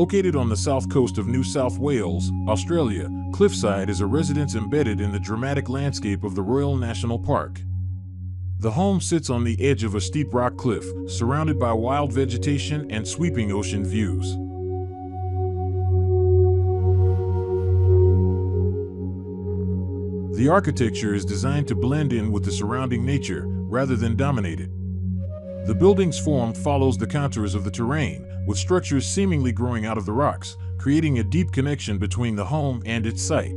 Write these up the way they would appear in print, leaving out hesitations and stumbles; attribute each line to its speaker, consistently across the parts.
Speaker 1: Located on the south coast of New South Wales, Australia, Cliffside is a residence embedded in the dramatic landscape of the Royal National Park. The home sits on the edge of a steep rock cliff, surrounded by wild vegetation and sweeping ocean views. The architecture is designed to blend in with the surrounding nature, rather than dominate it. The building's form follows the contours of the terrain, with structures seemingly growing out of the rocks, creating a deep connection between the home and its site.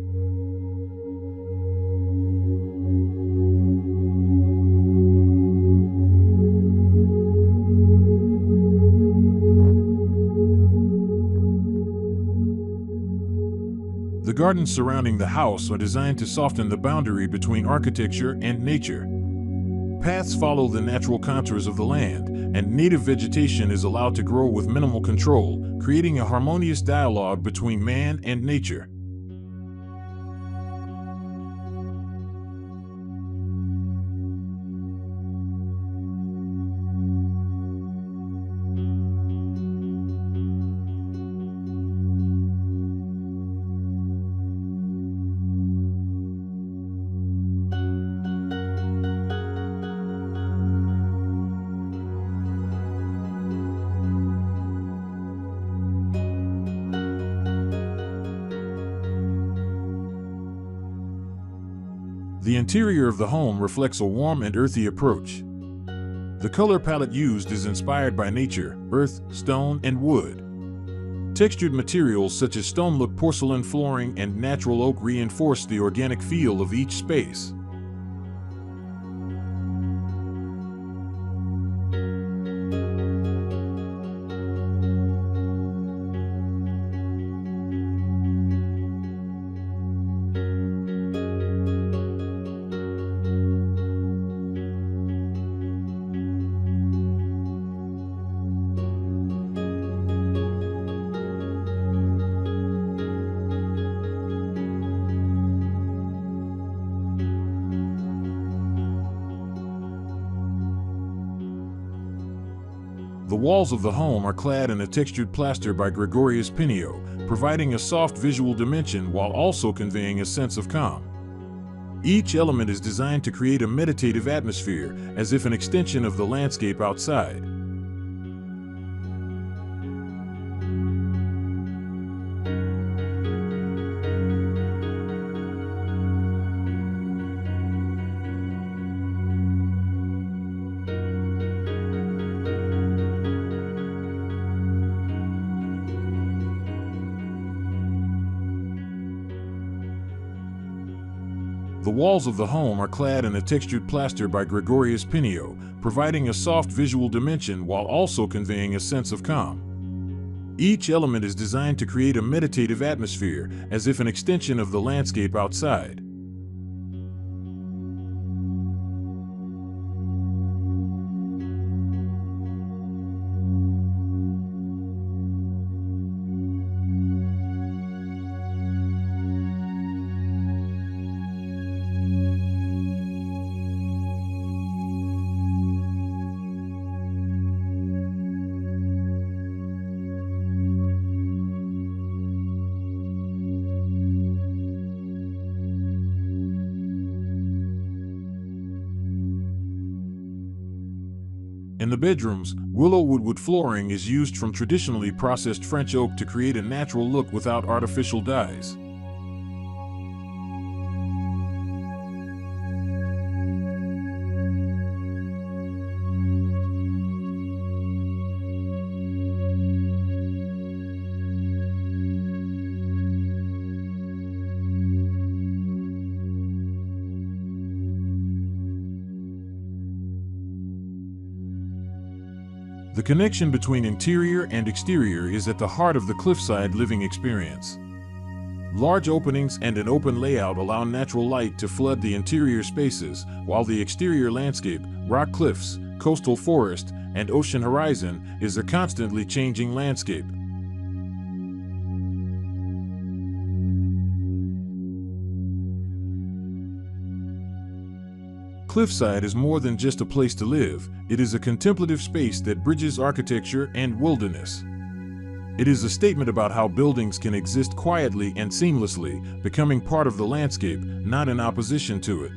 Speaker 1: The gardens surrounding the house are designed to soften the boundary between architecture and nature. Paths follow the natural contours of the land, and native vegetation is allowed to grow with minimal control, creating a harmonious dialogue between man and nature. The interior of the home reflects a warm and earthy approach. The color palette used is inspired by nature, earth, stone, and wood. Textured materials such as stone-look porcelain flooring and natural oak reinforce the organic feel of each space. The walls of the home are clad in a textured plaster by Gregorius Pinio, providing a soft visual dimension while also conveying a sense of calm. Each element is designed to create a meditative atmosphere, as if an extension of the landscape outside. The walls of the home are clad in a textured plaster by Gregorius Pinio, providing a soft visual dimension while also conveying a sense of calm. Each element is designed to create a meditative atmosphere, as if an extension of the landscape outside. In the bedrooms, willow wood flooring is used from traditionally processed French oak to create a natural look without artificial dyes. The connection between interior and exterior is at the heart of the cliffside living experience. Large openings and an open layout allow natural light to flood the interior spaces, while the exterior landscape, rock cliffs, coastal forest, and ocean horizon, is a constantly changing landscape. Cliffside is more than just a place to live, it is a contemplative space that bridges architecture and wilderness. It is a statement about how buildings can exist quietly and seamlessly, becoming part of the landscape, not in opposition to it.